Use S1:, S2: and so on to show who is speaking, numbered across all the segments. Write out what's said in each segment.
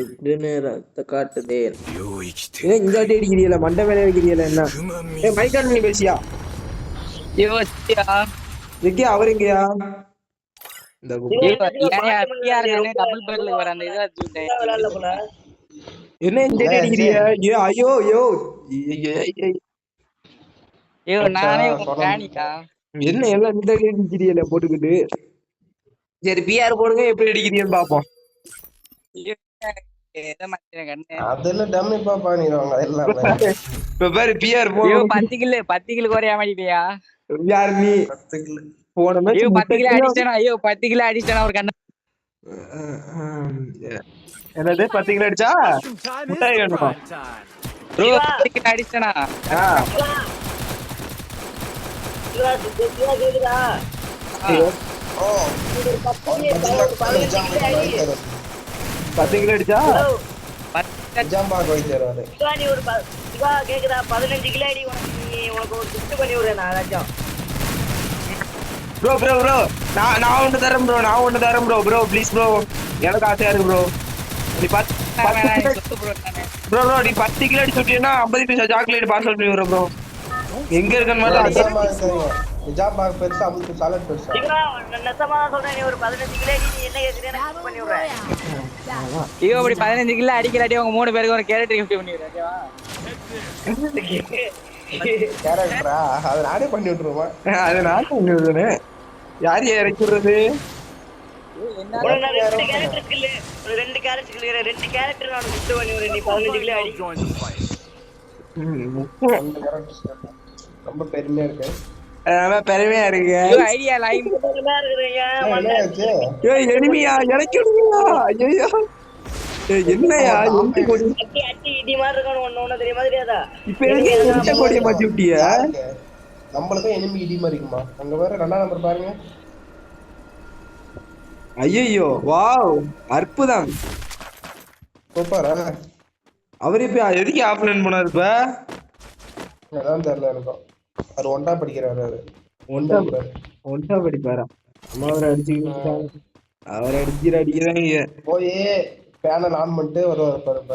S1: இப்படின்னு ரத்த காட்டுதே. ஏன் இந்த அடி அடிக்கிறீல, மண்டை மேலே அடிக்கிறீல என்ன? ஏ மைக்கான நீ பேசியா விக்கி அவர் எங்கயா? இந்த என்ன இந்த அடி அடிக்கிறிய? ஏ ஐயோ ஐயோ என்ன எல்லாம் இந்த அடி அடிக்கிறீல போட்டுக்கிட்டு. சரி பிஆர் போடுங்க, எப்படி அடிக்கிறீன்னு பாப்போம்.
S2: அதெல்லாம் டம்மி பாப்பா நீங்க எல்லாம்
S1: இப்ப பாரு பிஆர் போடுங்க.
S3: 10 கிலோ குறையா மாட்டீங்கயா?
S1: யார் நீ?
S2: 10 கிலோ
S1: போன மேட்ச்
S3: 10 கிலோ அடிச்சனா? ஐயோ 10 கிலோ அடிச்சனா ஒரு கண்ணு.
S1: என்னது 10 கிலோ அடிச்சா முட்டாய் வேணுமா?
S3: ப்ரோ 10 கிலோ அடிச்சனா?
S2: ஓ
S1: 10 கிலோ அடிச்சா
S2: ஜாம்பா கோயிச்சாரு
S4: நீ ஒரு கேக்குதா 15 கிலோ அடி. உனக்கு ஒரு gift பண்ணி விடுறேன் நான் ஏதாச்சும்.
S1: ப்ரோ ப்ரோ ப்ரோ நான் ஒன்று தரேன் ப்ரோ, நான் ஒன்று தரேன் ப்ரோ. ப்ரோ ப்ளீஸ் ப்ரோ, எனக்கு ஆசையா இருக்கு ப்ரோ. நீ 10 ப்ரோ ப்ரோ நீ 10 கிலோ அடி சுட்டினா 50 பைசா சாக்லேட் பார்சல் பண்ணி விடுறேன் ப்ரோ. எங்க இருக்கன்னு மட்டும்
S2: ஜாம்பா பெருசா அமுக்கு சாலட் பெருசா
S4: நெசமா சொல்றேன். நீ ஒரு 15 கிலோ அடி. நீ என்ன கேக்குறேன்னு gift பண்ணி விடுறேன்.
S3: ஐயோ அப்படி 15 கிலோ அடிக்கலாட்டி உங்க 3 பேருக்கு ஒரு கேரட் gift பண்ணி விடுறேன். ஓகேவா?
S2: கேரக்டரா அது நானே பண்ணி விட்டுருமா?
S1: அது நான் பண்ணி விடுறேன். யார் இறக்கி விடுறது?
S4: ரெண்டு கேரக்டர் நான் gift பண்ணி விடுறேன். நீ 15 கிலோ அடி.
S2: ரொம்ப பெருமையா இருக்கு.
S1: பெருமையா இருக்கு.
S3: ஐடியா லைம்
S1: எனிமியா இறக்கி விடுவியா? ஐயோ என்னையா எந்த கொடி
S4: இடி மாதிரி இருக்கணும். ஒண்ணு தெரியுமா தெரியாதா?
S1: இப்ப எந்த கொடியை மாத்தி விட்டிய?
S2: நம்மளுக்கும் எனிமி இடி மாதிரி இருக்குமா? அங்க வேற 2ஆம் நம்பர் பாருங்க.
S1: ஐயோ வாவ் அற்புதம்
S2: சூப்பரா.
S1: அவர் இப்ப எதுக்கு ஆஃப்லைன் போனாரு? இப்ப
S2: அதான் தெரியல எனக்கும். அவர் ஒன்றா படிக்கிறாரு.
S1: ஒன்றா படிப்பாரா? அம்மா அவரை அடிச்சுக்கிட்டு அவரை அடிக்கிறாங்க.
S2: போய் பேனல் ஆன் பண்ணிட்டு வருவார் பாருப்ப.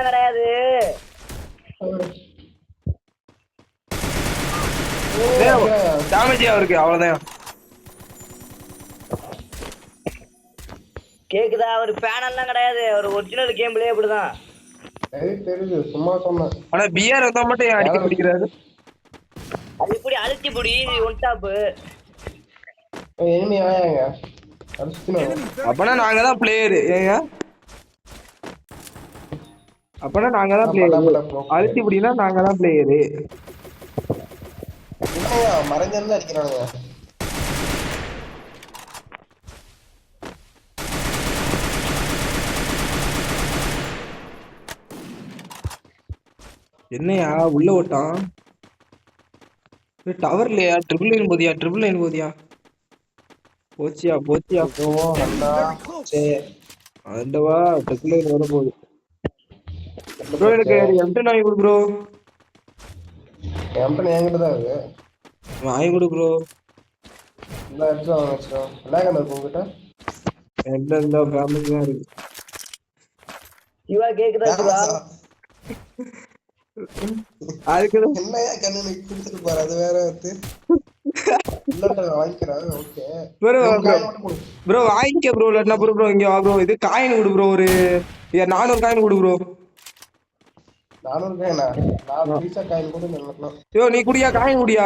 S4: கிடையாது
S1: டேமேஜ் அவருக்கு அவ்வளவுதான்.
S4: கேக்குதா? ஒரு பேனல்லாம் கிடையாது. ஒரு ஒரிஜினல் கேம் பிளே அப்படிதான்.
S2: தெரியுது சும்மா சொன்னேன்.
S1: ஆனா பிஆர் வந்தா மட்டும் அடிக்க பிடிக்கிறாரு.
S4: அது இப்படி அழுத்தி புடி ஒன் டாப்.
S2: எனிமி ஆயாங்க.
S1: அப்பனா நாங்க தான் பிளேயர். ஏங்க அப்பனா நாங்க தான் பிளேயர். அழுத்தி புடினா நாங்க தான் பிளேயர்.
S2: மறைஞ்சு அடிக்கிறானுங்க.
S1: என்னையா உள்ள ஓட்டான்? டவர் இல்லையா? ட்ரிபிள் லைன் போதியா? ட்ரிபிள் லைன் போதியா? போச்சியா போச்சியா அண்டவா ட்ரிபிள் லைன் வர போகுது. ப்ரோ எனக்கு M10 வாங்கி கொடு ப்ரோ.
S2: M10 என்கிட்ட தான் இருக்கு.
S1: வாங்கி கொடு ப்ரோ.
S2: இந்த எடுத்து வாங்க வச்சுக்கோங்க. என்ன கலர் உங்ககிட்ட?
S1: என்கிட்ட இந்த ஃபேமிலி தான் இருக்கு.
S4: இவா கேக்குதா ப்ரோ?
S1: அதுக்கு
S2: என்னையா கண்ணு கொடுத்துட்டு போற? அது வேற வந்து வாங்கிக்கிறேன். ஓகே
S1: ப்ரோ வாங்கிக்க ப்ரோ. இல்லைன்னா ப்ரோ ப்ரோ இங்க வா ப்ரோ. இது காயின் கொடு ப்ரோ. ஒரு 400 காயின் கொடு ப்ரோ.
S2: 400 காயினா? நான் பீஸா காயின் கூட நினைக்கலாம்.
S1: ஐயோ நீ குடியா காயின் குடியா?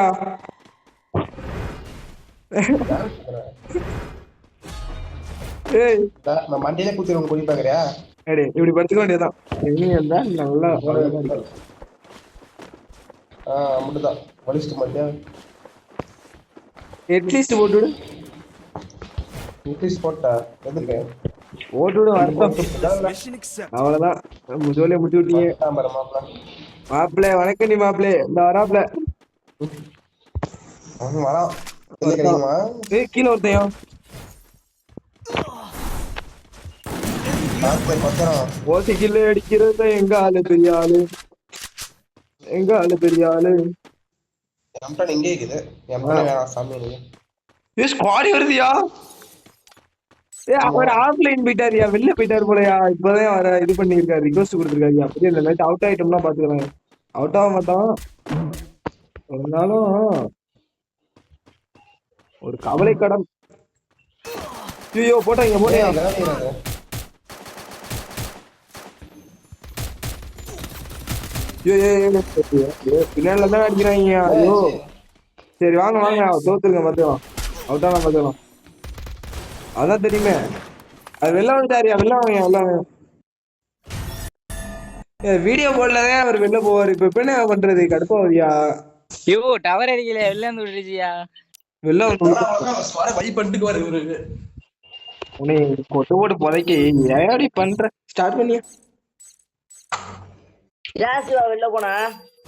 S1: ஏய்
S2: நான் மண்டியில குத்திடுவோம். குடி பாக்குறியா?
S1: அடே இப்படி படுத்துக்க வேண்டியதான். நீ இருந்தா நல்லா
S2: அப்படிதான் வலிச்சுட்டு மாட்டியா?
S1: அட்லீஸ்ட் போட்டுவிடு.
S2: இங்கிலீஷ் போட்டா எதுக்கு?
S1: போட்டுவிடு வரட்டும். அவ்வளவுதான் ஜோலியா முடிச்சு விட்டீங்க. மாப்பிள்ளை வணக்கம். நீ மாப்பிள்ளை இந்த வராப்ல கீழே ஒருத்தையும் ஓசி கில்ல அடிக்கிறது எங்க ஆளு பெரிய ஆளு. எங்க ஆளு பெரிய ஆளு.
S2: இங்கே இருக்குது. ஸ்குவாட்
S1: வருதியா? அவர் ஆஃப்லைன் போயிட்டாருயா, வெளில போயிட்டாரு போலயா. இப்பதான் வர இது பண்ணிருக்காரு, ரிக்வஸ்ட் கொடுத்துருக்காரு. அப்படியே இந்த மேட்ச் அவுட் ஆயிட்டோம்னா பாத்துக்கலாம். அவுட் ஆக மாட்டான் இருந்தாலும் ஒரு கவலை கடன். ஐயோ போட்டாங்க போட்டாங்க. பின்னால தான் அடிக்கிறாங்க. ஐயோ சரி வாங்க வாங்க தோத்துருங்க பாத்துக்கலாம். அவுட் ஆனா பாத்துக்கலாம். அதான் தெரியுமே. அது வெளில வந்துட்டாரியா, வெளில வாங்க வெளில வாங்க. வீடியோ போடலதான் அவர் வெளில போவாரு. இப்ப என்ன பண்றது, கடுப்பாவதியா.
S3: ஐயோ டவர் அடிக்கல, வெளில வந்து விட்டுருச்சியா.
S1: வெளில வந்து
S2: வை பண்ணிட்டு வர இவருக்கு
S1: உன்னை கொட்டு போட்டு புதைக்க ஏடி பண்ற. ஸ்டார்ட் பண்ணியா
S4: ஜாஸ்திவா வெளில போனா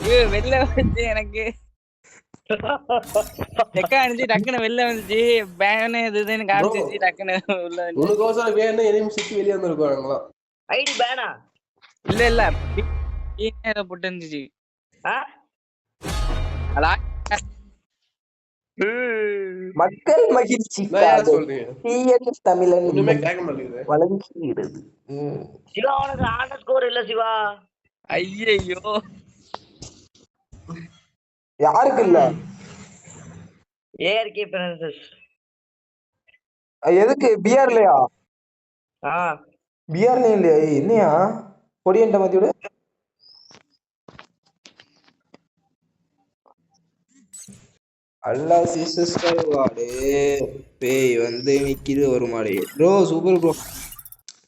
S3: ஐயோ வெளில வந்துச்சு எனக்கு. செக்கா அடிச்சு டக்குன்னு வெளில வந்துச்சு. பேனு இதுன்னு காமிச்சிச்சு டக்குன்னு உள்ள வந்து.
S2: உனக்கோசரம் வேணும் எனிமி சிக்கி வெளியே வந்துருக்காங்களா?
S4: ஐடி பேனா
S3: இல்ல இல்ல ஏதோ போட்டு இருந்துச்சு.
S1: மக்கள் மகிழ்ச்சி
S2: சொல்றீங்க
S1: தமிழன்
S2: ஒண்ணுமே கேட்க மாட்டேங்குது.
S1: வழங்குகிறது.
S4: சிவா உனக்கு ஆன ஸ்கோர் இல்ல சிவா.
S3: ஐயோ
S1: யாருக்கு இல்ல?
S4: ARK princess.
S1: எதுக்கு பிஆர்லயா? பிஆர்ல இல்லையா? என்னையா கொடியன்ட்ட மாத்தி விடு. அல்லா சிஸ்டர் வாடே பேய் வந்து நிக்குது ஒரு மாடு. Bro super bro.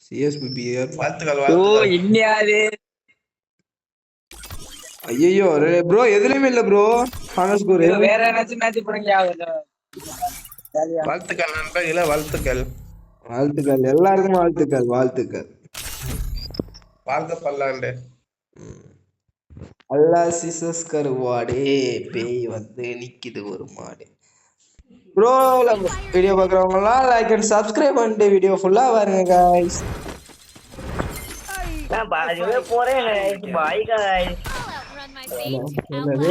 S1: CSP PR
S2: வாழ்த்துக்கள்
S3: ஓ
S2: வாழ்த்துக்கள்.
S3: இன்னியாது.
S1: ஐயோ ப்ரோ எதுலயுமே இல்ல ப்ரோ. ஸ்கோர்
S3: வேற ஏதாச்சும் மேட்ச் போடுங்க.
S2: வாழ்த்துக்கள் நண்பர்களே, வாழ்த்துக்கள்
S1: வாழ்த்துக்கள் எல்லாருக்கும் வாழ்த்துக்கள் வாழ்த்துக்கள்.
S2: வாழ்க பல்லாண்டு.
S1: அல்லா சிசஸ் கருவாடே பேய் வந்து நிக்குது ஒரு மாடு. ப்ரோ வீடியோ பார்க்குறவங்க எல்லாம் லைக் அண்ட் சப்ஸ்கிரைப் பண்ணிட்டு வீடியோ ஃபுல்லா பாருங்க गाइस.
S4: நான் பாதியே போறேன். By guys.
S1: என்னது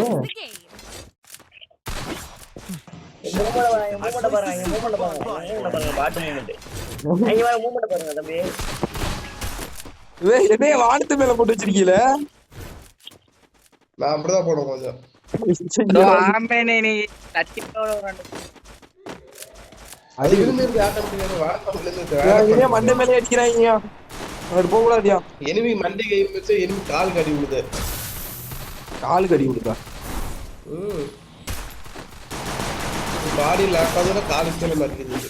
S4: மூமெண்ட் பாருங்க பாட்டு மூமெண்ட். ஐயா மூமெண்ட் பாருங்க தம்பி.
S1: என்ன வானத்து மேல போட்டு வச்சிருக்கீல?
S2: நான் அப்படிதான் போடுவேன் கொஞ்சம். அது இருந்து ஆட்டோமேட்டிக்கா வாடா
S1: மண்டை மேலே அடிக்கிறாங்க. அவர் போக கூடாதியா.
S2: எனிமி மண்டை கை வச்சு எனிமி கால் கடி விடுது.
S1: கால் கடி விடுதா?
S2: பாடி லாக்காதுல கால் கீழ மாட்டிக்குது.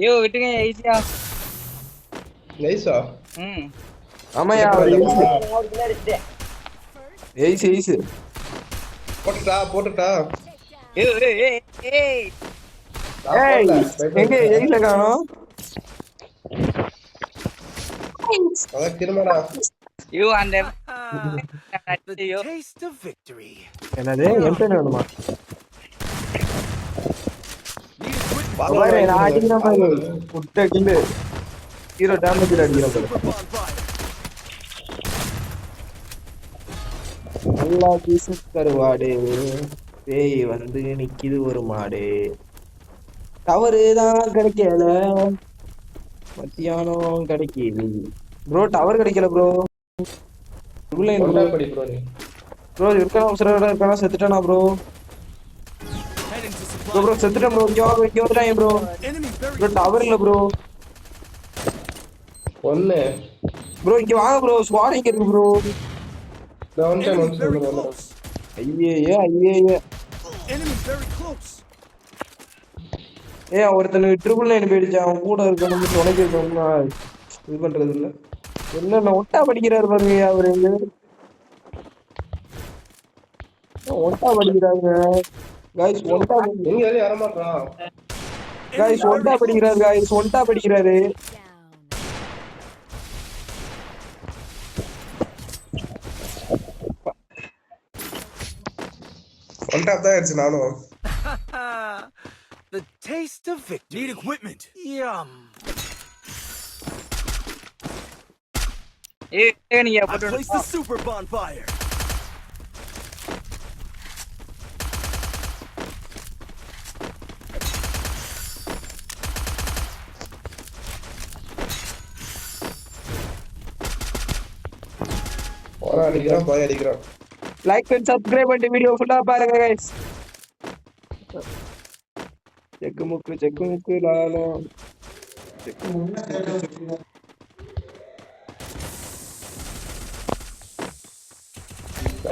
S3: ஐயோ விட்டுங்க ஈஸியா.
S2: நைஸா?
S1: ஆமாயா ஏய்ஸ் ஏய்ஸ்
S2: போட்டுட்டா
S3: ஏய்
S1: எங்க ஏய்ல காணோம்.
S2: அதான் திரும்படா.
S3: ஐயோ அந்த
S1: என்னது எம்பேன் வேணுமா? பாரு நான் அடிக்கிற மாதிரி புட்ட கில்லு ஹீரோ டேமேஜ் அடிக்கிற பாரு. நல்லா பீசஸ் கருவாடு பேய் வந்து நிக்குது ஒரு மாடு. டவரு தான் கிடைக்கல, மத்தியானம் கிடைக்கல ப்ரோ. டவர் கிடைக்கல ப்ரோ. ப்ரோ இருக்கானா அவசரம் இருக்கானா? செத்துட்டானா ப்ரோ? ப்ரோ செத்துட்டேன் ப்ரோ. இங்க வந்துட்டாங்க ப்ரோ. ப்ரோ டவர் இல்ல ப்ரோ.
S2: ஒண்ணு
S1: ப்ரோ இங்க வாங்க ப்ரோ. ஸ்குவாட் இங்க இருக்கு ப்ரோ. ஐயே ஒருத்தனு ட்ரிபிள் 9 போயிடுச்சு. அவன் கூட இருக்கணும் உனக்கு இருக்கணும்னா இது பண்றது இல்ல. என்ன ஒட்டா படிக்கிறாரு பாருங்க அவரு. ஒட்டா படிக்கிறாங்க गाइस. ஒட்டா
S2: எங்க வெளிய வர மாட்டறான்
S1: गाइस. ஒட்டா படிக்கிறாரு गाइस. ஒட்டா படிக்கிறாரு.
S2: ஒன் டாப் தான் ஆயிடுச்சு நானும்.
S5: The taste of victory. Need equipment. Yum.
S3: நீங்க
S5: I placed the super bonfire.
S2: வரான் அடிக்கிறான் போய் அடிக்கிறான்.
S1: லைக் அண்ட் சப்ஸ்கிரைப் பண்ணி வீடியோ ஃபுல்லா பாருங்க गाइस. செக்கு முக்கு லாலோ செக்கு முக்கு.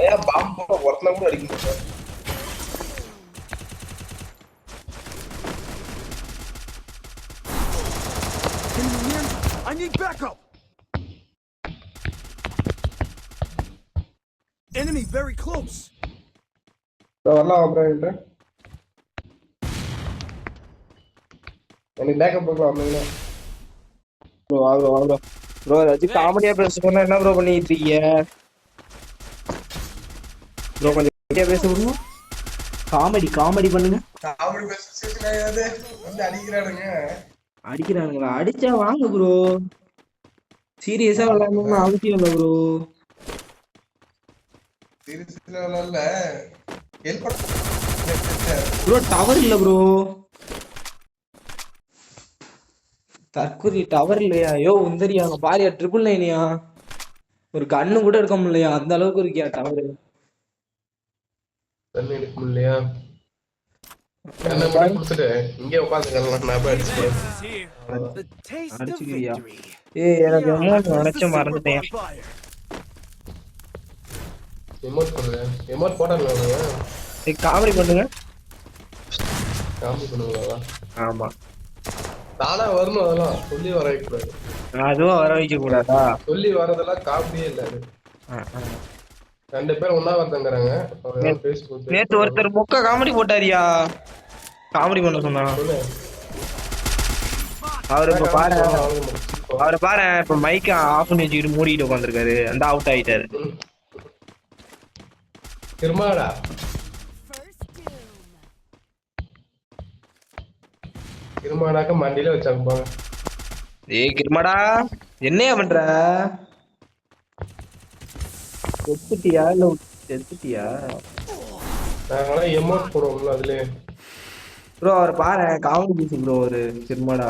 S2: ஐயா பாம்பு ஒருத்தன கூட அடிக்க மாட்டான்.
S5: I need backup. Enemy very close.
S2: வரலாம் அப்புறம் எனக்கு பேக்கப் போகலாம் அப்படின்னா
S1: ப்ரோ வாங்க ப்ரோ ஏதாச்சும் காமெடியா பேசுறேன்னா என்ன ப்ரோ பண்ணிட்டு இருக்கீங்க ப்ரோ? கொஞ்சம் காமெடியா பேச முடியுமா? காமெடி பண்ணுங்க.
S2: காமெடி பேசுறது வந்து
S1: அடிக்கிறானுங்களா? அடிச்சா வாங்க ப்ரோ, சீரியஸா விளையாடணும்னு அவசியம் இல்லை ப்ரோ. ப்ரோ டவர் இல்ல ப்ரோ, தற்கொலை டவர் இல்லையா? யோ உந்தரியா பாரியா, 999யா? ஒரு கண்ணு கூட எடுக்க முடியலையா? அந்த அளவுக்கு இருக்கியா டவர்?
S2: எடுக்க முடியலையா? இங்கே
S1: அடிச்சுக்கிறியா? எனக்கு நினைச்ச மறந்துட்டேன். காமெடி பண்ணுங்க. ஆமா
S2: தானா வரணும், அதெல்லாம் சொல்லி வர வைக்க கூடாது.
S1: அதுவும் வர வைக்க கூடாதா?
S2: சொல்லி வரதெல்லாம் காமெடியே இல்ல. ரெண்டு பேரும் ஒன்னா வரதங்கிறாங்க.
S1: நேத்து ஒருத்தர் மொக்க காமெடி போட்டாரியா, காமெடி பண்ண சொன்னா. அவரு இப்ப பாரு, அவரை பாரு, இப்ப மைக்க ஆஃப் பண்ணி வச்சுக்கிட்டு மூடிட்டு உட்காந்துருக்காரு. அந்த அவுட் ஆயிட்டாரு.
S2: திருமாடா கிருமாடாக்க மண்டியில வச்சாங்க.
S1: ஏய் கிருமாடா, என்னையா பண்ற? செத்துட்டியா இல்ல செத்துட்டியா?
S2: நாங்களாம் எமோட் போடுவோம்ல அதுல.
S1: ப்ரோ அவர் பாரு, காமெடி பீஸ் ப்ரோ ஒரு கிருமாடா.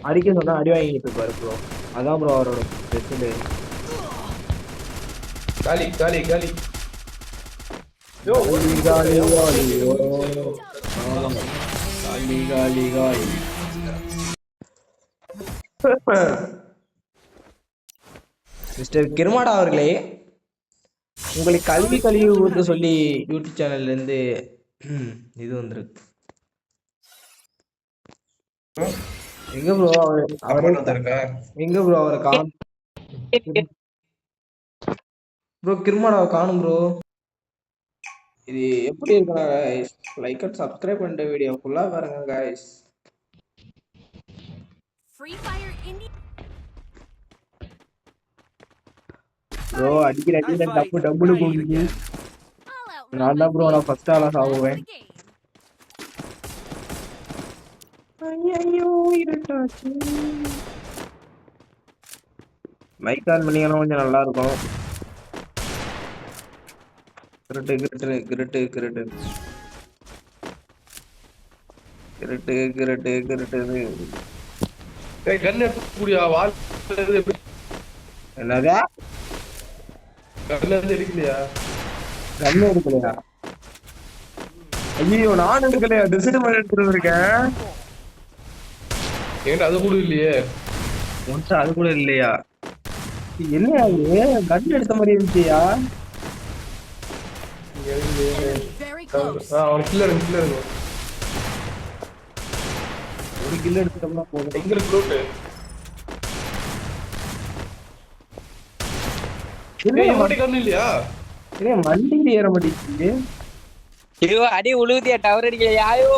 S1: அடிக்க சொன்னா அடி வாங்கிட்டு இருப்பாரு ப்ரோ. அதான் ப்ரோ அவரோட பிரச்சனை.
S2: காலி காலி காலி
S1: மிஸ்டர் கிருமாடா அவர்களே, உங்களை கல்வி ஊற்று சொல்லி யூடியூப் சேனல்ல இருந்து இது வந்திருக்கு. எங்க ப்ரோ அவரே எங்க ப்ரோ அவரை காணும் ப்ரோ? கிருமாடாவை காணும் ப்ரோ. இது எப்படி இருக்குன்னா गाइस, லைக் அண்ட் சப்ஸ்கிரைப் பண்ணிட்டு வீடியோ ஃபுல்லா பாருங்க guys. Free fire India bro அடிக்கிற அடியில டப்பு போடுங்க. நான் தான் ப்ரோ, நான் ஃபர்ஸ்ட் ஆளா சாவுவேன். ஐயோ இருட்டாச்சு. மைக் ஆன் பண்ணிங்கன்னா கொஞ்சம் நல்லா இருக்கும். கிரட்டு
S2: கண்ணு எடுக்கக்கூடிய வாழ்
S1: என்னதா?
S2: கண்ணு எடுக்கலையா?
S1: கண்ணு எடுக்கலையா? ஐயோ நான் எடுக்கலையா? டிசைட் பண்ணி எடுத்துட்டு இருக்கேன்.
S2: ஏன்டா அது கூட இல்லையே?
S1: ஒன்ஸ் அது கூட இல்லையா? என்ன கண்ணு எடுத்த மாதிரி இருந்துச்சியா?
S2: அவனுக்கு கில்ல
S1: ஒரு கில் எடுத்துட்டோம்னா போதும்.
S2: எங்களுக்கு லூட்டு கண்ணு இல்லையா?
S1: வண்டியில ஏற மாட்டேங்குது.
S3: ஐயோ அடி உழுவுதியா, டவர் அடிக்கலையா? ஐயோ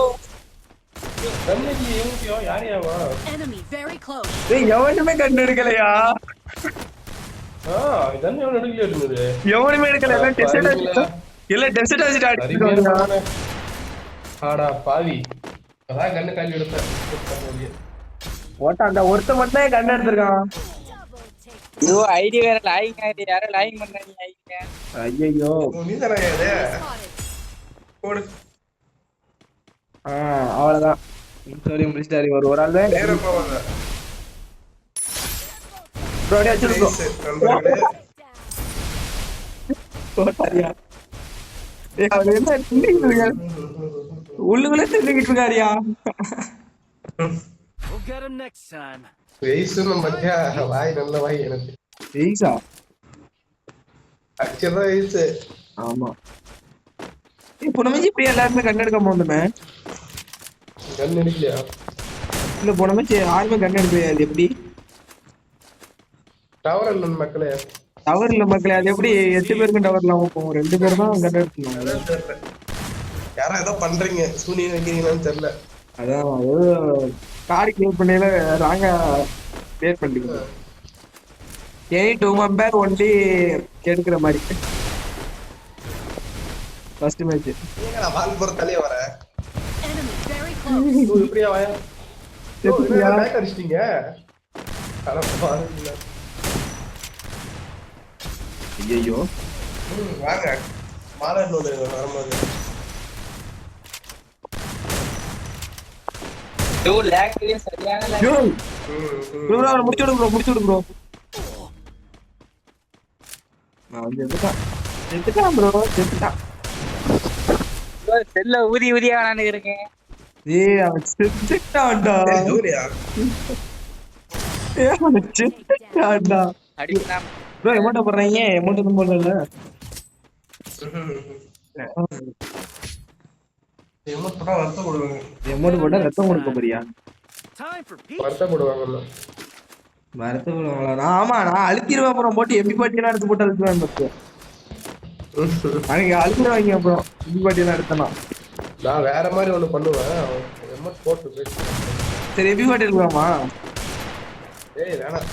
S1: எவனுமே கண்ணு எடுக்கலையா? எவனுமே எடுக்கல. இல்ல டெஸ்ட் அடிச்சுட்டு
S2: ஆடா பாவி, அதான் கண்ணு காலி எடுத்தேன்.
S1: ஓட்டாண்டா ஒருத்த மட்டும் கண்ணு எடுத்திருக்கான்.
S3: ஐயோ ஐடி வேற லாகிங் ஆயிடுது. யாரோ லாகிங் பண்றாங்க ஐடில.
S1: ஐயோ
S2: நீ தானே இது போடு.
S1: அவ்வளவுதான். சொல்லி முடிச்சிட்டாரு. ஒரு ஆள் தான்
S2: நேரா போவாங்க.
S1: ப்ரோ அப்படியே வச்சிரு ப்ரோ
S2: Nice, நண்பர்களே.
S1: போட்டாரியா அவர் என்ன தின்னுக்கிட்டு இருக்காரு உள்ளுக்குள்ளே தின்னுக்கிட்டு இருக்காரியா
S5: We'll get him next time.
S2: வயசுன்னு பாத்தியா, வாய் நல்ல வாய் எனக்கு.
S1: ஜெயிசா
S2: ஆக்சுவலா வயசு.
S1: ஆமா இப்போ நம்ம இப்படி எல்லாருமே கண்ணெடுக்காம வந்தோமே
S2: கண் எடுக்கலையா?
S1: இல்ல போனமே யாருமே கண்ணெடுக்கலையா அது எப்படி
S2: டவர் இல்ல மக்களே.
S1: டவர் இல்ல மக்களே அது எப்படி 8 பேருக்கும் டவர் இல்லாம போகும் 2 பேர் தான் கண்ணெடுக்கணும்
S2: அதான் தெரியல. யாரா ஏதோ பண்றீங்க, சூனியம் வைக்கிறீங்களான்னு தெரியல.
S1: அதான் ஏதோ கார்டு கிளியர் பண்ணையில ராங்கா கிளியர் பண்ணிட்டீங்க எனி 2 மெம்பர் ஒன்லி எடுக்கிற மாதிரி ஃபர்ஸ்ட் மேட்ச்
S2: நீங்க நான் பால் போற தலையே வரேன்.
S6: Enemy very close.
S2: இப்படியா வாயா?
S1: செத்துட்டியா?
S2: பேக் அடிச்சிட்டீங்க. அட பாருங்க.
S1: ஐயோ
S2: வாங்க. மாலை நோடு வரும்போது.
S3: டூ லேக் சரியான lag.
S1: ப்ரோ
S2: ம்.
S1: ப்ரோ முடிச்சு விடு ப்ரோ நான் வந்து செத்துட்டான் ப்ரோ செத்துட்டான்
S3: bro, செல்ல ஊதி ஊதியா நான் இருக்கேன்.
S1: ஏய் அவன் செத்துட்டான்டா
S2: ஏய், ஜூலியா.
S1: ஏய் அவன் செத்துட்டான்டா
S3: அடிக்கலாம்.
S1: ப்ரோ எமௌண்ட் போடுறீங்க எமௌண்ட் எதுவும் போடல
S2: எமோட் போட்டா வருத்தம் போடுவாங்க.
S1: எமௌண்ட் போட்டா ரத்தம் கொடுக்க போறியா
S5: Time for pizza.
S2: வருத்தம் போடுவாங்கல்ல.
S1: ரத்தம் கொடுவாங்களா ஆமா நான் அழுத்திடுவேன் அப்புறம் போட்டு எம்பி பாட்டியெல்லாம் எடுத்து போட்டு அழுத்துவேன் பத்து அன்னைக்கு அழுத்துருவாங்க அப்புறம் எம்பி பாட்டியெல்லாம் எடுத்தனா
S2: நான் வேற மாதிரி ஒண்ணு பண்ணுவேன். எமோட் போட்டு போய்.
S1: சரி எம்பி பாட்டி எடுக்கலாமா
S2: ஏய் வேணாம்.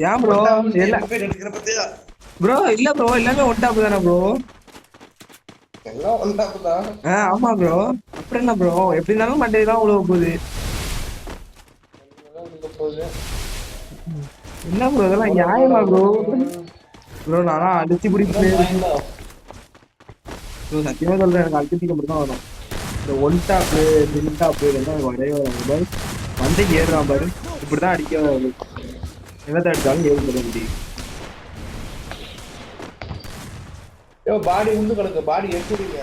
S1: ஏன் ப்ரோ இல்ல
S2: பேர் எடுக்கிற பத்தியா?
S1: ப்ரோ இல்ல ப்ரோ எல்லாமே ஒன் டாப் தானே ப்ரோ
S2: எல்லாம் ஒன்றாப்புதான்.
S1: ஆமா ப்ரோ அப்புறம் என்ன ப்ரோ எப்படி இருந்தாலும் மண்டே தான் உழவு போகுது என்ன ப்ரோ இதெல்லாம் நியாயமா ப்ரோ ப்ரோ நானா அடிச்சு பிடிப்பேன் ப்ரோ சத்தியமா சொல்றேன் எனக்கு அழுத்தி மட்டும் தான் வரும் இந்த ஒன் டாப்பு மின் டாப்பு இதெல்லாம் வரவே வரும் பாரு மண்டைக்கு ஏறுறான் பாரு இப்படிதான் அடிக்க என்னத்தை அடிச்சாலும் ஏறு போட முடியும்
S2: ஏ பாடி உண்டு கிடக்கு, பாடி எடுத்துறீங்க.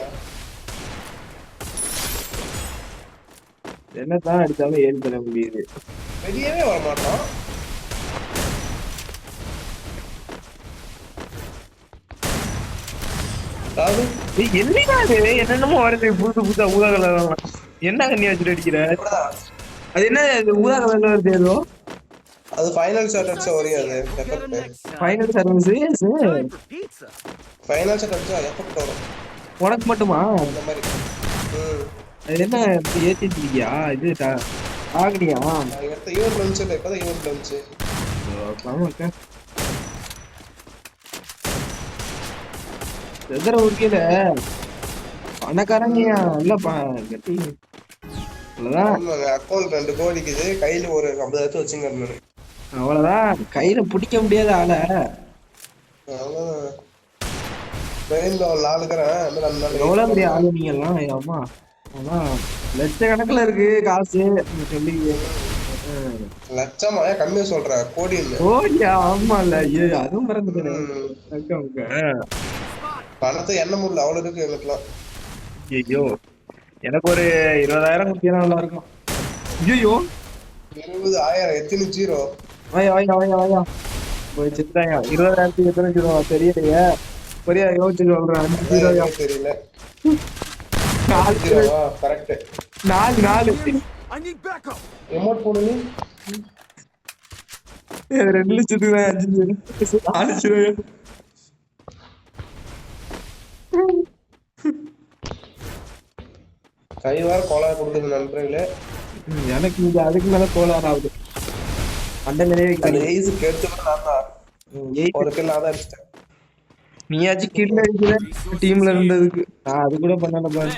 S1: என்னத்தான் அடிச்சாலும் ஏறு தர முடியுது
S2: வெளியவே வர மாட்டோம். அதாவது
S1: என்னடா இது என்னென்னமோ வருது புதுசா ஊதா கலர் என்ன கண்ணி வச்சுட்டு அடிக்கிற
S2: இப்படிதான்.
S1: அது என்ன இது ஊதா கலர்ல வருது ஏதோ
S2: அது ஃபைனல் ஷாட் அடிச்சா வரையும் அது
S5: We'll get him
S2: effect.
S5: next time.
S1: Final service
S5: Time for pizza.
S2: Final shot அடிச்சா எஃபெக்ட் வரும்
S1: உனக்கு மட்டுமா
S2: அந்த மாதிரி.
S1: அது என்ன இப்படி ஏத்திட்டு இருக்கியா இது ஆகணியா
S2: அடுத்த ஈவென்ட் வந்துச்சு, இப்பதான் ஈவென்ட் வந்துச்சு.
S1: எதிர ஊருக்கையில பணக்காரங்கயா இல்லப்பா கட்டி அவ்வளவுதான்
S2: அக்கௌண்ட் 2 கோடிக்குது, கையில ஒரு 50,000 வச்சுங்க.
S1: அவ்வளவுதான் கையில பிடிக்க முடியாத ஆள
S2: அவ்வளவுதான். ட்ரெயின்ல ஒரு 4 இருக்கிறேன்.
S1: எவ்வளவு பெரிய ஆளு நீங்க எல்லாம் அம்மா ஆனா லட்சக்கணக்குல இருக்கு காசு நீங்க சொல்லி
S2: லட்சமா கம்மியா சொல்றேன், கோடி இல்ல.
S1: ஓடியா ஆமா இல்ல ஐயோ அதுவும் மறந்துட்டேன்
S2: பணத்தை எண்ண முடியல, அவ்வளவு இருக்கு எங்களுக்குலாம்.
S1: ஐயோ எனக்கு ஒரு 20,000 குட்டியா நல்லா இருக்கும் ஐயோ
S2: 20,000 எத்தனை ஜீரோ?
S1: வாயா போய் சித்தாயா 20,000 எத்தனை ஜீரோ தெரியலையே பெரிய யோசிச்சு சொல்றேன் 5 ஜீரோயா
S2: தெரியல.
S1: 4
S2: ஜீரோவா? Correct.
S1: 4
S5: I need backup.
S2: Emote போடு நீ.
S1: 2 லட்சத்துக்கு 5 ஜீரோ 4 ஜீரோயா
S2: கை வேற கோலா கொடுக்குது நண்பர்களே.
S1: எனக்கு இது அதுக்கு மேல கோளாறு ஆகுது அண்டை நிறைய
S2: அந்த ஏஸ் கேட்டு ஒரு கில் நான் தான் அடிச்சிட்டேன்.
S1: நீயாச்சும் கீழே அடிக்கிற டீம்ல இருந்ததுக்கு நான் அது கூட பண்ணல பாரு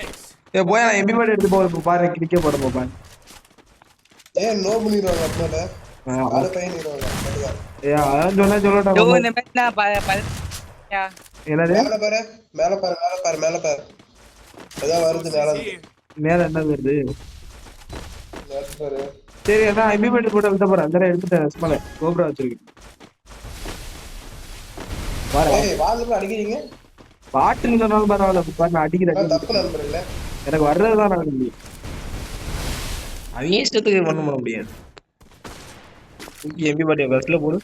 S1: ஏ போய் நான் எம்பி பாட்டு எடுத்து போக பாரு கிரிக்கெட் போட போப்பேன்
S2: ஏன் நோ பண்ணிடுவாங்க அப்படின்னா ஆளு பையன் அதுதான்.
S1: ஏ அதான் சொன்னா சொல்லட்டா
S3: டூ இந்த மேட்ச் நான்
S1: என்னது
S2: மேல பாரு மேல பாரு மேல பாரு மேல பாரு ஏதோ வருது மேல இருந்து.
S1: மேல என்ன வருது
S2: மேல பாரு.
S1: சரி அதான் எம்பி பாட்டு போட்டு எழுத போறேன் அந்த எடுத்துட்டேன் ஸ்மால கோப்ரா வச்சிருக்கேன் பாரு
S2: ஏய் வாதுல அடிக்கிறீங்க
S1: பாட்டுன்னு சொன்னாலும் பரவாயில்ல பாரு நான் அடிக்கிறேன்
S2: தப்பு நண்பர் இல்ல
S1: எனக்கு வர்றதுதான் நான் அவங்க இஷ்டத்துக்கு பண்ண முடியாது எம்பி பாட்டிய பஸ்ல போடு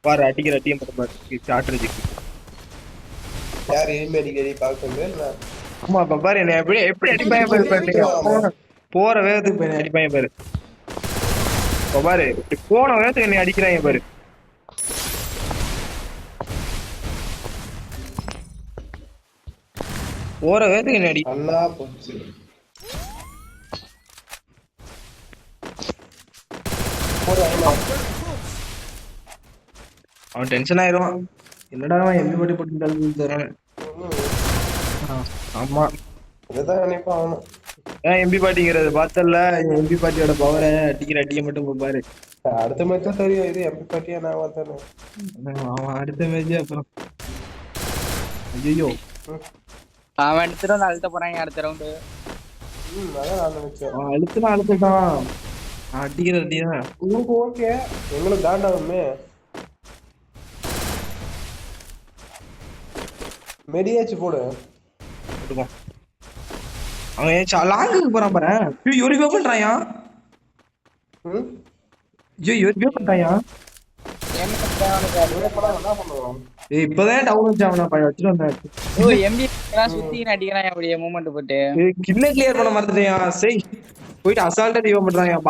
S1: பாரு அடிக்கிற அட்டியம் பாரு ஸ்ட்ராட்டஜிக்கு
S2: யார் எலும்பி அடிக்கடி பாக்குறது
S1: ஆமா இப்ப பாரு என்ன எப்படி எப்படி அடிப்பாங்க பாரு போற வேகத்துக்கு போய் அடிப்பாங்க பாரு இப்ப பாரு இப்படி போன வேகத்துக்கு என்னை அடிக்கிறாங்க பாரு போற வேகத்துக்கு என்ன அடி
S2: அண்ணா போச்சு
S1: அவன் டென்ஷன் ஆயிடுவான் என்னடா அவன் எம்பி பாட்டி போட்டு தரான் ஆமா
S2: இதுதான் நினைப்பா அவனும்
S1: எம்பி பாட்டிங்கிறது பார்த்தல எம்பி பாட்டியோட பவரை அடிக்கிற அடியை மட்டும் பாரு
S2: அடுத்த மேட்ச் தான் தெரியும் இது எம்பி பாட்டியா நான் பார்த்தானே
S1: அவன் அடுத்த மேட்ச் அப்புறம் ஐயோ
S3: அவன் எடுத்துட்டு வந்து அழுத்த போறாங்க அடுத்த ரவுண்டு.
S2: அதான் நான் நினைச்சேன்
S1: அவன் அழுத்துட்டான் அடிக்கிற அடிதான்
S2: உங்களுக்கு ஓகே எங்களுக்கு தாண்டாவுமே மெடியாச்சு போடு
S1: போட்டுக்கோ அவன் லாங்குக்கு போறான் பாரு ஒரு ரிவ்யூ பண்றாயா ஐயோ ரிவ்யூ பண்றாயா இப்பதான் டவுன் வச்சான் பையன் வச்சுட்டு வந்தேன்
S3: எம்பி சுத்தி அடிக்கிறான் அப்படியே மூமெண்ட் போட்டு
S1: கில்ல கிளியர் பண்ண மறந்துட்டேன் சரி போயிட்டு அசால்ட்டா ரிவ்யூ பண்றாங்க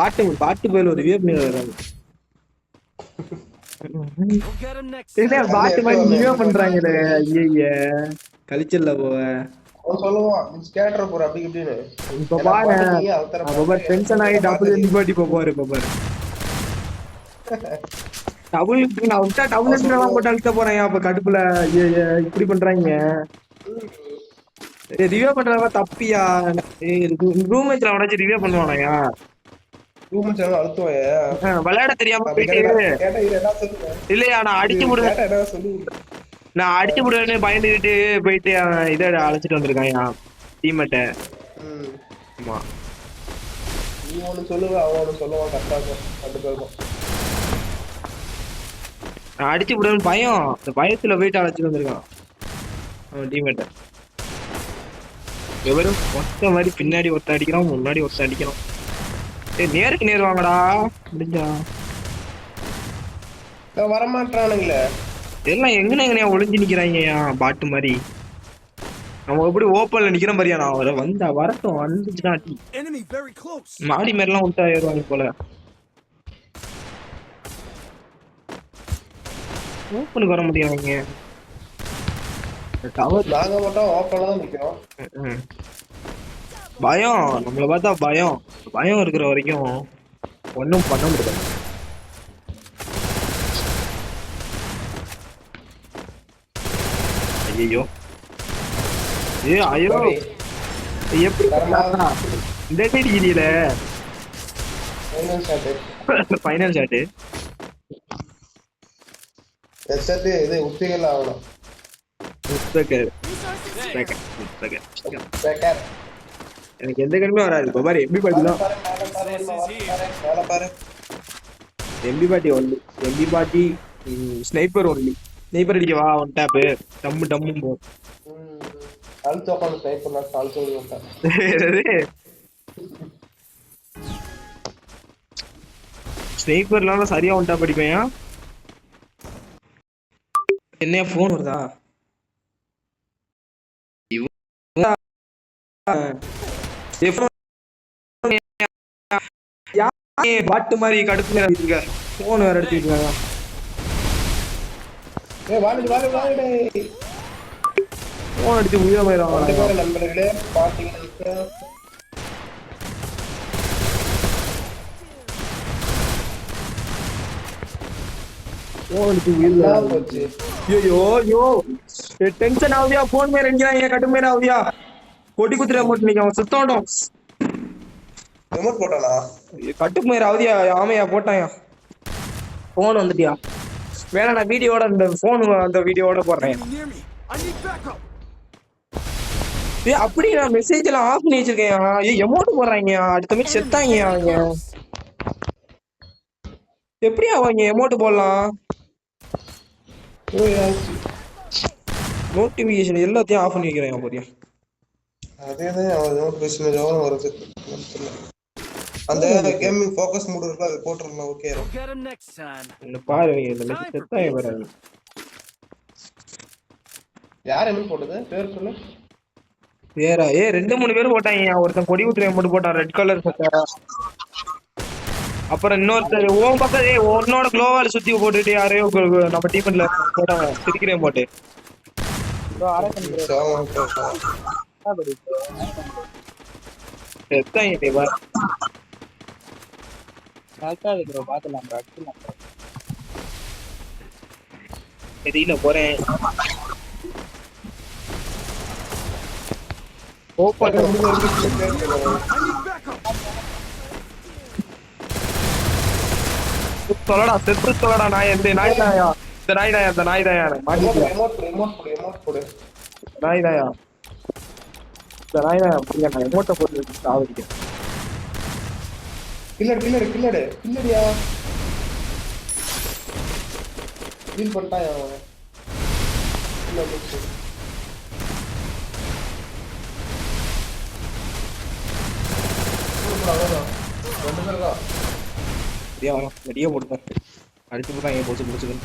S1: பாட்டு போயில ஒரு ரிவ்யூ பண்ணிடுறாங்க
S5: We'll get him next time.
S1: பாட்டு மாதிரி ரிவ்யூ பண்றாங்களே ஐய கழிச்சல்ல போவ
S2: அவன் சொல்லுவான் ஸ்கேட்டர் போற அப்படி இப்படின்னு
S1: இப்ப பாரு டென்ஷன் ஆகி டபுள் எம்பி பாட்டி போவாரு இப்ப பாரு டபுள் நான் விட்டா டபுள் எல்லாம் போட்டு அழுத்த போறேன் அப்ப கடுப்புல இப்படி பண்றாங்க ரிவ்யூ பண்றவங்க தப்பியா ரூம் மேட்ச்ல உடச்சு ரிவ்யூ பண்ணுவானயா
S2: ரூம் சேனல் அழுத்துவாயே
S1: விளையாட தெரியாம போயிட்டு இல்லையா நான் அடிச்சு விடுவேன் நான் அடிச்சு விடுவேன்னு பயந்துகிட்டு போயிட்டு இதை அழைச்சிட்டு வந்திருக்காயா டீம்மேட்ட ஆமா
S2: நீ ஒண்ணு சொல்லுவ அவன் ஒண்ணு சொல்லுவான் கரெக்டா ரெண்டு பேருக்கும்
S1: நான் அடிச்சு விடுவேன்னு பயம் அந்த பயத்துல போயிட்டு அழைச்சிட்டு வந்திருக்கான் அவன் டீம்மேட்ட எவரும் ஒத்த மாதிரி பின்னாடி ஒருத்த அடிக்கிறான் முன்னாடி ஒருத்த அடிக்கிறான் நேருக்கு நேர் வாங்கடா முடிஞ்சா
S2: வரமாட்டானுங்களே
S1: எல்லாம் எங்கனையா ஒளிஞ்சு நிக்கிறாங்கயா பாட்டு மாதிரி நம்ம எப்படி ஓப்பன்ல நிக்கிறோம் பாரியா நான் அவரை வந்தா வரட்டும் வந்துச்சுன்னா
S5: Enemy very close.
S1: மாடி மாதிரிலாம் விட்டா ஏறுவாங்க போல ஓப்பனுக்கு வர முடியாதுங்க
S2: நாங்க மட்டும் ஓப்பன்ல தான் நிக்கிறோம்
S1: பயம் நம்மள பார்த்தா பயம் இருக்கிற வரைக்கும் ஒன்னும் பண்ண முடியாது ஐயோ ஐயோ எப்படி இந்த அடிக்கிறீல ஃபைனல் ஷாட்
S2: எஸ்எட் இது உத்திகள் ஆகணும்
S1: எனக்கு எந்த கண்ணுமே வராது இப்ப பாரு எம்பி பாட்டி தான் எம்பி பாட்டி ஒன்லி எம்பி பாட்டி ஸ்னைப்பர் ஒன்லி ஸ்னைப்பர் அடிக்க வா ஒன் டேப்பு டம்மும் போ
S2: அழுத்து உட்காந்து ஸ்னைப் பண்ணா அழுத்து
S1: ஸ்னைப்பர்லாம் சரியா ஒன் டேப் அடிப்பேன் என்ன போன் வருதா பாட்டு மாதிரி கடுப்பு இருக்க போன் வேற எடுத்துக்கிட்டு போன் அடிச்சு உயிர போயிடும்
S2: நண்பர்களே பாத்தீங்கன்னா டென்ஷன் ஆகுதியா போன் மேல அடிக்கிறாங்க கட்டு மேல ஆகுதியா கொடி குத்துற மட்டும் நீங்க அவன் சுத்தோட்டம் போட்டானா
S1: கட்டுக்கு மேல ஆகுதியா ஆமையா போட்டாயா போன் வந்துட்டியா வேணா நான் வீடியோட அந்த போன் அந்த வீடியோட போடுறேன் அப்படி நான் மெசேஜ் எல்லாம் ஆஃப் பண்ணி வச்சிருக்கேன் எமௌண்ட் போடுறாங்க அடுத்த மாதிரி செத்தாங்க அவங்க எப்படி அவங்க எமௌண்ட் போடலாம்
S2: நோட்டிபிகேஷன் எல்லாத்தையும் ஆஃப் பண்ணி வைக்கிறேன் போறியா?
S7: அதேதான் அவன் நோட்டிபிகேஷன் எவ்வளவு வருது அந்த கேமிங் ஃபோக்கஸ் மூட் இருக்கு அது போட்டுறலாம். Okay
S5: We'll get him next time.
S2: இந்த பாரு நீ இந்த மெசேஜ் செத்தாயே வராது.
S7: யார் என்ன போட்டது பேர் சொல்லு.
S2: வேற 2-3 பேர் போட்டாங்க. ஒருத்தன் கொடி ஊத்துறேன் மட்டும் போட்டான் ரெட் கலர் சட்டை. அப்புறம் இன்னொருத்தர் உன் பக்கம் உன்னோட குளோவால் சுத்தி போட்டுட்டு யாரையோ நம்ம டீம்ல போட்டாங்க சிரிக்கிறேன் போட்டு. செத்தாங்க டேய் பாரு.
S3: ப்ரோ பாத்துலாம் ப்ரோ அடிக்கலாம் ப்ரோ.
S2: தெரியல போறேன். ஓப்பன் சொல்லடா செத்து சொல்லடா நாய் இந்த நாய் தாயா இந்த நாய் தாயா இந்த நாய் தாயா மாட்டிக்கியா
S7: எமோட் போடு
S2: நாய் தாயா இந்த நாய் தாயா அப்படிங்க நான் எமோட்டை போட்டு சாவடிக்கிறேன்.
S7: கில்லடியா ஹீல் பண்ணிட்டாயா அவன்.
S2: வெடியா போட்டுதான் அடிச்சு போட்டாங்க போச்சு முடிச்சுக்கணும்.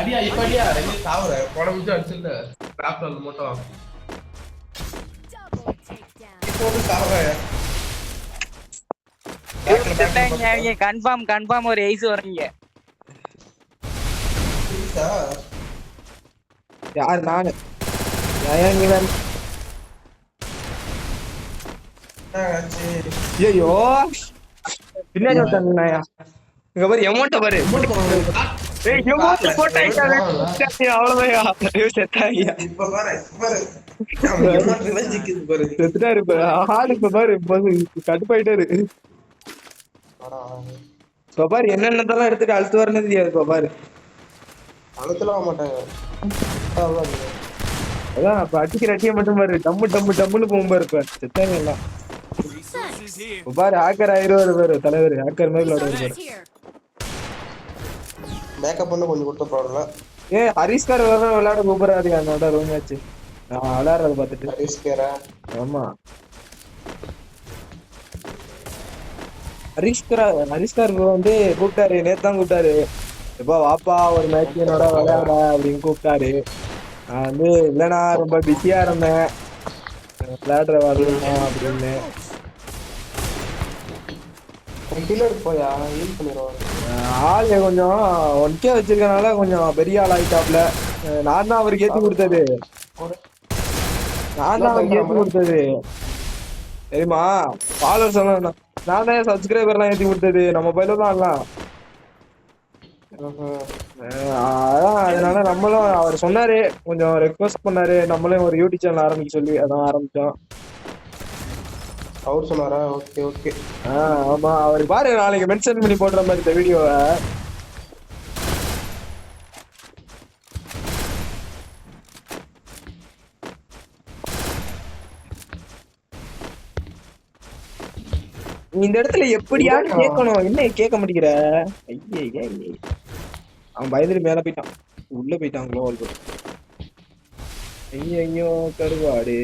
S7: அடியா இப்ப அடியா ரெண்டு சாவுற போட முடிச்சு அடிச்சிருந்த கிராப்ல மட்டும்
S6: Double takedown.
S7: இப்போ சாவுற
S3: கன்ஃபார்ம் ஒரு ஐஸ் வரீங்க.
S2: யார் நானு ஏன் நீ வேற ஐயோ பின்னாடி வந்தாயா இங்க பாரு எமௌண்ட்ட பாரு. ஏய் எமௌண்ட் போட்டாயிட்டானே அவ்வளவுதான்யா செத்தாயா
S7: இப்ப பாரு எமோட் ரிவெஞ்சிக்குது பாரு.
S2: செத்துட்டாரு பாரு ஆளு இப்ப பாரு கடுப்பாயிட்டாரு. இப்ப பாரு என்னென்னதெல்லாம் எடுத்துட்டு அழுத்து வரணும் தெரியாது. இப்ப பாரு
S7: அழுத்தலாம் மாட்டாங்க.
S2: அதான் இப்ப அடிக்கிற அட்டியை மட்டும் பாரு டம்முன்னு போகும் பாரு. இப்ப செத்தாங்க எல்லாம்.
S5: Resources here.
S2: இப்ப பாரு ஹேக்கர் ஆயிடுவாரு பாரு தலைவர் ஹேக்கர் மாதிரி விளையாடுவாரு பாரு.
S6: Here.
S7: மேக்கப் பண்ண கொஞ்சம் கொடுத்த ப்ராப்ளம்.
S2: ஹரிஸ்கார் விளையாட கூப்பிடாது என்னோட ரூம் ஆச்சு நான் விளையாடுறத பாத்துட்டு.
S7: ஹரிஸ்கரா
S2: ஆமா ஹரிஸ்கார் வந்து கூப்பிட்டாரு நேத்தான் கூப்பிட்டாரு. எப்போ வாப்பா ஒரு மேட்ச் என்னோட விளையாட அப்படின்னு கூப்பிட்டாரு. நான் வந்து இல்லைண்ணா ரொம்ப பிஸியா இருந்தேன் விளையாடுற வரலண்ணா அப்படின்னு.
S7: கில்லர் போயா ஹீல் பண்ணிடுவாங்க.
S2: ஆளு கொஞ்சம் 1K வச்சிருக்கனால கொஞ்சம் பெரிய ஆள் ஆயிட்டாப்ல. நான் தான் அவருக்கு ஏத்தி கொடுத்தது தெரியுமா? ஃபாலோவர்ஸ் எல்லாம் நான் தான் சப்ஸ்கிரைபர் எல்லாம் ஏத்தி கொடுத்தது நம்ம பையில தான் எல்லாம். அதான் அதனால நம்மளும் அவர் சொன்னாரு கொஞ்சம் ரெக்வஸ்ட் பண்ணாரு நம்மளும் ஒரு யூடியூப் சேனல் ஆரம்பிக்க சொல்லி அதான் ஆரம்பிச்சோம்.
S7: அவர் சொன்னாரா? Okay okay.
S2: ஆமா அவர் பாரு நாளைக்கு மென்ஷன் பண்ணி போடுற மாதிரி இந்த வீடியோவை. இந்த இடத்துல எப்படியாவது கேட்கணும் என்ன கேட்க மாட்டேங்கிற? ஐயே அவன் பயந்துட்டு மேல போயிட்டான் உள்ள போயிட்டான் குளோவல். ஐயோ கருவாடு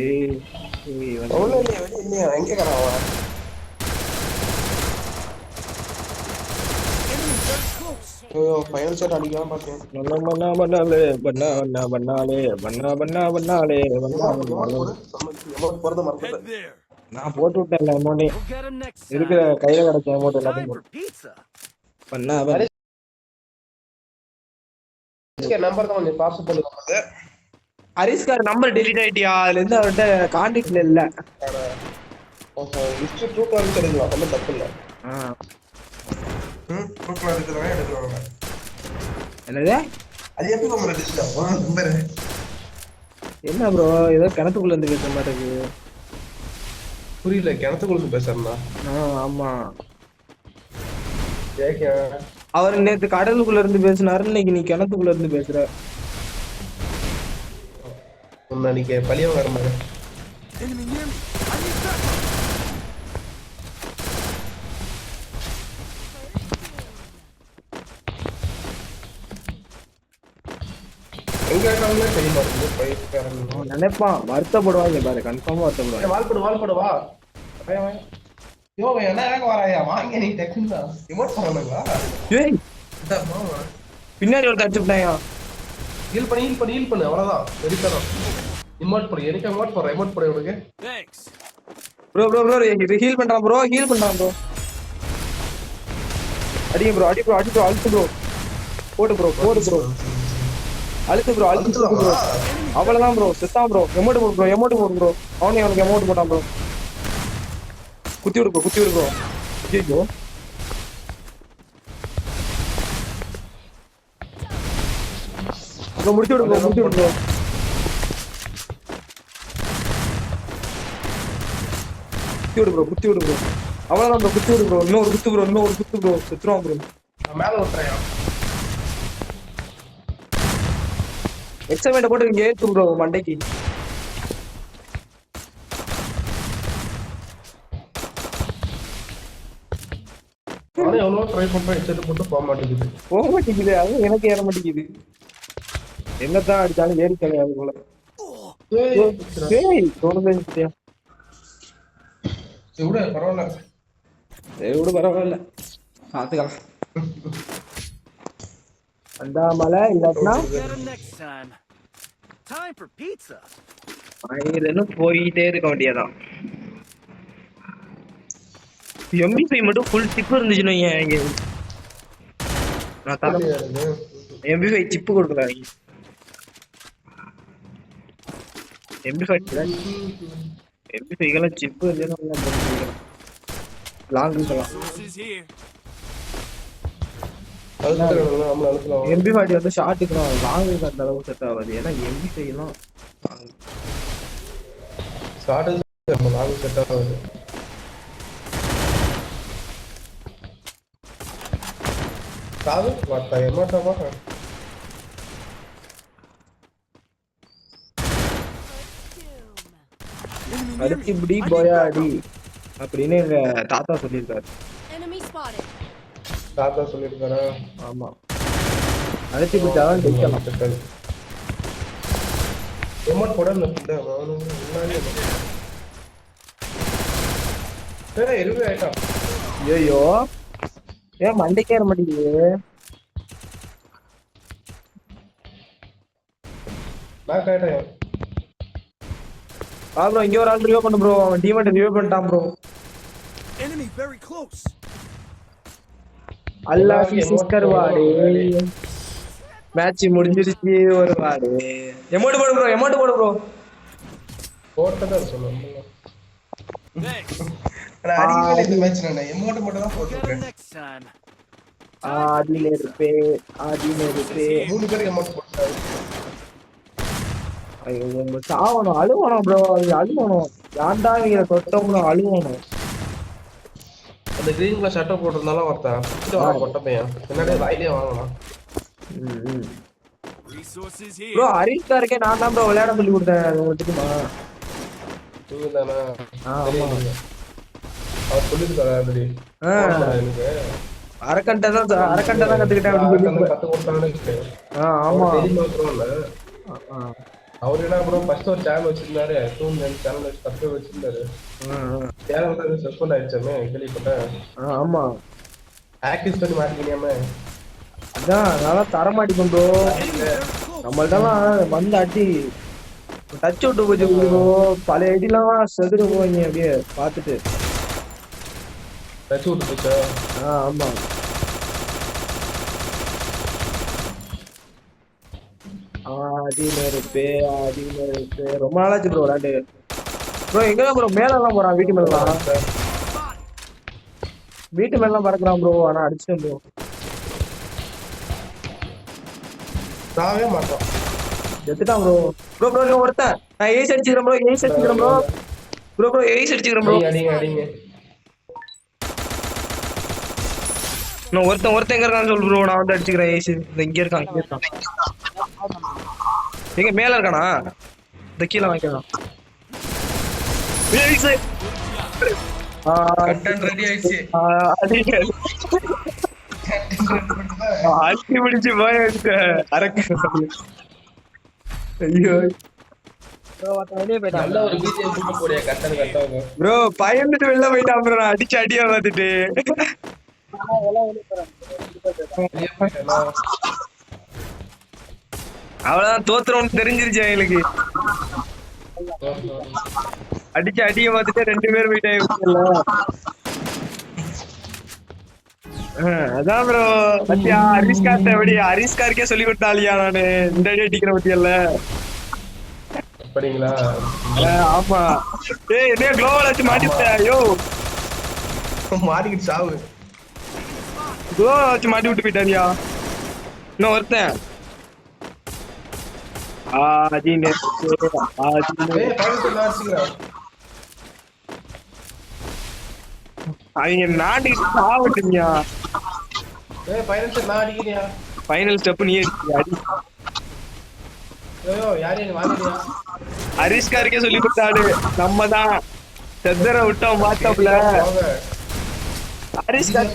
S7: எங்க கராவா ஃபைனல் ஷாட் அடிக்கலாம் பார்த்தேன்.
S5: Head there.
S2: நான் போட்டு விட்டேன் அமௌண்டே
S5: We'll get him next
S2: இருக்கிற
S5: time.
S2: கையில கிடைச்ச அமௌண்ட்
S5: Time
S2: எல்லாத்தையும்
S5: for pizza.
S2: பண்ணா
S7: நம்பர் தான் கொஞ்சம் பாஸ் பண்ணுவாங்க.
S2: ஹரிஸ்கார் நம்பர் டெலீட் ஆயிட்டியா? அதுல இருந்து அவர்கிட்ட கான்டாக்ட்ல இல்ல.
S7: லிஸ்ட் ட்ரூ கால்ஸ் எடுக்கலாம் ஒன்றும் தப்பு இல்லை. ட்ரூ கால் எடுக்கிறவங்க எடுக்கிறவங்க
S2: என்னது
S7: அது எப்படி நம்ம லிஸ்ட் நம்பர்
S2: என்ன ப்ரோ ஏதோ கிணத்துக்குள்ள இருந்து பேசுற மாதிரி இருக்கு.
S7: புரியல கிணத்துக்குள்ள பேசுறா?
S2: ஆமா அவர் நேத்து கடலுக்குள்ள இருந்து பேசினாரு இன்னைக்கு நீ கிணத்துக்குள்ள இருந்து பேசுற.
S7: முன்னாடிக்கு பழிய வர மாதிரி.
S5: Enemy near me. I need backup.
S7: எங்க இருக்காங்களே தெரிய மாட்டேங்குது பயிர்காரங்க.
S2: அவன் நினைப்பான் வருத்தப்படுவாங்க பாரு, கன்ஃபார்மா வருத்தப்படுவாங்க.
S7: வால்படு வா. யோ என்ன வேக வராயா வாங்க நீ டெக்குண்டா ரிமோட் பண்ணணுங்களா?
S2: ஏய் பின்னாடி ஒரு தச்சு விட்டாயா.
S7: ஹீல் பண்ணு அவ்வளவுதான். வெறித்தனம். ரிமோட் போடு எனக்கு ரிமோட் போடு உனக்கு.
S5: Thanks.
S2: ப்ரோ ஹீல் பண்றான் ப்ரோ. அடி ப்ரோ அழுத்து ப்ரோ. போடு ப்ரோ அழுத்து ப்ரோ. அவ்வளவுதான் ப்ரோ, செத்தான் ப்ரோ. எமோட் போடு ப்ரோ. அவனுக்கு எமோட் போட்டான் ப்ரோ. குத்தி விடு ப்ரோ. ஐயோ ப்ரோ முடிச்சு விடு ப்ரோ. குத்தி விடு ப்ரோ. அவ்வளவுதான் ப்ரோ, குத்தி விடு ப்ரோ. இன்னொரு குத்து ப்ரோ. செத்துருவான் ப்ரோ.
S7: மேல ஓட்டுறேன்.
S2: எக்ஸாமேட்ட போட்டு இங்க ஏத்து ப்ரோ மண்டைக்கு.
S7: நானே எவ்வளவு ட்ரை பண்றேன், ஹெட்செட் போட்டு போக மாட்டேங்குது.
S2: அது எனக்கு ஏற மாட்டேங்குது. என்னதான் அடிச்சாலும் ஏறி கிடையாது போல. பரவாயில்ல பாத்துக்கலாம். அண்டாமலை இல்லாட்டினா
S5: Better next time. Time for pizza.
S1: போயிட்டே இருக்க வேண்டியதான். MP5 மட்டும் ஃபுல் சிப் இருந்துச்சுன்னு வைங்க. நான் தர MP5 சிப்பு கொடுக்கல. MP5 சிப்பு லாங் இருக்கலாம்.
S5: Resources here.
S2: MP40 வந்து ஷார்ட்டுக்குலாம் லாங் அந்த அளவுக்கு செட் ஆகாது. ஏன்னா MP5 எல்லாம்
S7: லாங் செட் ஆகாது. சாவு வார்த்தா எமாட்டாமா.
S2: அடுத்து இப்படி போயாடி அப்படின்னு எங்க தாத்தா சொல்லியிருக்காரு.
S6: Enemy spotted.
S7: தாத்தா சொல்லியிருக்காரா?
S2: ஆமா, அடுத்து இப்படிதான் ஜெயிக்கலாம்.
S7: ரிமோட் போட எருவே ஆயிட்டான்.
S2: ஐயோ ஏன் மண்டைக்கு ஏற மாட்டேங்குது.
S7: நான் கேட்டேன்
S2: ப்ரோ இங்க ஒரு ஆள் ரிவ்யூ பண்ணு ப்ரோ. அவன் டீமேட் ரிவ்யூ பண்ணிட்டான் ப்ரோ.
S5: Enemy very close.
S2: அல்லாஹ் சிஸ்டர் வாடே மேட்ச் முடிஞ்சிருச்சு. ஒரு வாடே எமோட் போடு ப்ரோ.
S7: போட்டதா சொல்லுங்க.
S5: Thanks.
S7: நான் அடிக்கவே இந்த மேட்ச் நான் எமோட் மட்டும் தான்
S5: Better
S7: போட்டுருக்கேன்.
S5: next time.
S2: ஆதில இருப்பே.
S7: மூணு பேருக்கு எமோட் போட்டாரு.
S2: ஐயோ சாவணும், அழுவணும் ப்ரோ. அழுவணும் ஏன்டா இவங்க தொட்டோம்னு அழுவணும்.
S7: அந்த கிரீன் கலர் ஷர்ட் போட்டிருந்தாலும் ஒருத்தன் கொட்டப்பையன் என்னடே வாயிலே வாங்கலாம்.
S5: Resources
S2: bro
S5: here.
S2: ஹரிஷா இருக்கே, நான் தான் ப்ரோ விளையாட சொல்லி கொடுத்தேன். அது ஒத்துக்குமா?
S7: நீங்க தானே?
S2: ஆமா.
S7: அவர் சொல்லிருக்காரு ஆல்ரெடி. எனக்கு
S2: அரக்கண்டை தான் கத்துக்கிட்டேன் அப்படின்னு சொல்லி.
S7: கத்து கொடுத்தானே.
S2: ஆமா
S7: தெரியுமா? அவரு என்ன ப்ரோ ஃபர்ஸ்ட் ஒரு சேனல் வச்சிருந்தாரு. டூன் சேனல் வச்சு கத்து வச்சிருந்தாரு. சேனல் வந்து சஸ்பெண்ட் ஆயிடுச்சாமே கேள்விப்பட்டேன்.
S2: ஆமா
S7: ஆக்டிவ் பண்ணி மாட்டீங்கயாமே.
S2: அதான் அதெல்லாம் தரமாட்டிக்கும் ப்ரோ. நம்மள்டெல்லாம் வந்து அடி டச் விட்டு போச்சு ப்ரோ. பழைய ஐடிலாம் செதுரு போவீங்க அப்படியே பார்த்துட்டு.
S7: டச் விட்டு போச்சா?
S2: ஆமா ஆதியில இருப்பே. ரொம்ப நாளாச்சு ப்ரோ விளையாண்டு. ப்ரோ எங்கதான் ப்ரோ மேலாம் போறான். வீட்டு மேலாம் பறக்குறான் ப்ரோ. ஆனா அடிச்சிட்டேன் ப்ரோ.
S7: நாவே மாட்டோம்.
S2: எடுத்துட்டான் ப்ரோ. ப்ரோ ஒருத்தன் நான் ஏஸ் அடிச்சுக்கிறேன் ப்ரோ. ஏஸ் அடிச்சுக்கிறேன் ப்ரோ.
S7: அடிங்க
S1: நான் ஒருத்தன் எங்க இருக்கான்னு சொல்லு ப்ரோ. நான் வந்து அடிச்சுக்கிறேன். ஏசி இங்க இருக்கான். எங்க மேல இருக்கானா? இந்த கீழே வாங்கிக்கலாம்.
S7: கண்டென்ட் ரெடி ஆயிடுச்சு.
S1: அடி பிடிச்சு போய் அரக்க
S2: ஐயோ
S3: வெளியே போயிட்டான்
S7: நல்ல ஒரு பிஜிஎம் போட்டு போறியா கட்டது கட்டாங்க.
S2: ப்ரோ பயந்துட்டு வெளில போயிட்டான் ப்ரோ நான் அடிச்சு அடியா பார்த்துட்டு அவ்வளவுதான் தோத்துறோம்னு தெரிஞ்சிருச்சு எங்களுக்கு அடிச்சு அடிய பார்த்துட்டு 2 பேர் போயிட்டாங்க அதான் ப்ரோ பத்தியா ஹரிஸ்கார்ட்ட எப்படி ஹரிஸ்காருக்கே சொல்லி கொடுத்தாலியா நானு இந்த அடி அடிக்கிற பத்தியல்ல
S7: அப்படிங்களா?
S2: ஆமா ஏய் என்ன குளோவல் வச்சு மாட்டிவிட்ட ஐயோ
S7: மாட்டிக்கிட்டு சாவு.
S2: குளோவல் வச்சு மாட்டி விட்டு போயிட்டாரியா இன்னும் ஒருத்தன் ஆதினே அவங்க நாட்டுக்கு சாவட்டுமியா ஃபைனல் ஸ்டெப் நீ அடி ஹரிஸ்காருக்கே சொல்லி கொடுத்தாடு நம்ம தான் செத்தரை விட்டோம் வாட்ஸ்அப்ல ஹரிஸ்கார்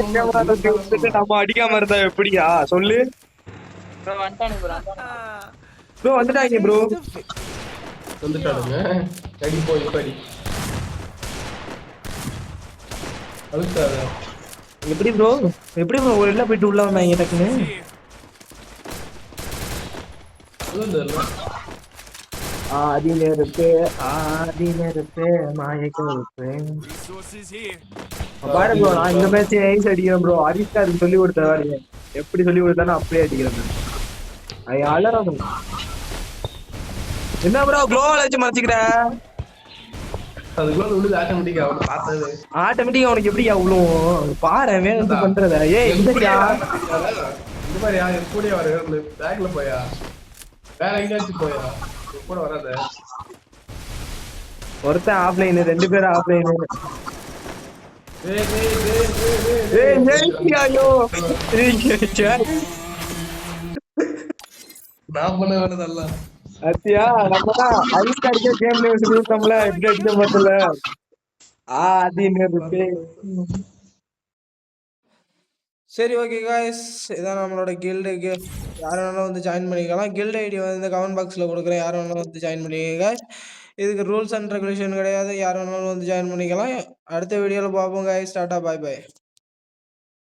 S2: நம்ம அடிக்காம இருந்தா எப்படியா சொல்லு ப்ரோ வந்துட்டாங்க ப்ரோ
S7: வந்துட்டானுங்க. அடி போய் படி அழுத்தாத.
S2: எப்படி ப்ரோ ஒரு இடத்துல போயிட்டு உள்ள வந்தாங்க டக்குன்னு ஆதி நேரத்து மாயக்க
S5: Resources here.
S2: பாரு ப்ரோ நான் இந்த மேட்ச் ஐஸ் அடிக்கிறேன் ப்ரோ ஹரிஸ்காருக்கு சொல்லி கொடுத்தாரு எப்படி சொல்லி கொடுத்தானோ அப்படியே அடிக்கிறேன் ஐயா அலறாது என்ன ப்ரோ குளோவல் வச்சு மறைச்சிக்கிற
S7: அதுக்குள்ள விழுது ஆட்டோமேட்டிக்கா அவன் பார்த்தது.
S2: ஆட்டோமேட்டிக்கா அவனுக்கு எப்படி அவ்வளவு பாரு வேணும்னு பண்றத ஏய் இந்தயா
S7: இந்த மாதிரி யாரு கூட வர பேக்ல போயா வேற எங்கேயாச்சும் போயா கூட வராத.
S2: ஒருத்தன் ஆஃப்லைன் 2 பேரும் ஆஃப்லைன்
S7: நான் பண்ண வேணதல்ல.
S2: அத்தியா நம்மதான் ஹரிஸ்காருக்கே கேம் நேம் சொல்லி கொடுத்தோம்ல எப்படி அடிச்ச பார்த்தல சரி ஓகே காய்ஸ் இதான் நம்மளோட கில்டு யார் வேணாலும் வந்து ஜாயின் பண்ணிக்கலாம் கில்டு ஐடி வந்து கமெண்ட் பாக்ஸில் கொடுக்குறேன் யார் வேணாலும் வந்து ஜாயின் பண்ணிக்கங்க இதுக்கு ரூல்ஸ் அண்ட் ரெகுலேஷன் கிடையாது யார் வேணாலும் வந்து ஜாயின் பண்ணிக்கலாம் அடுத்த வீடியோவில் பார்ப்போம் காய்ஸ் டாடா பாய் பாய்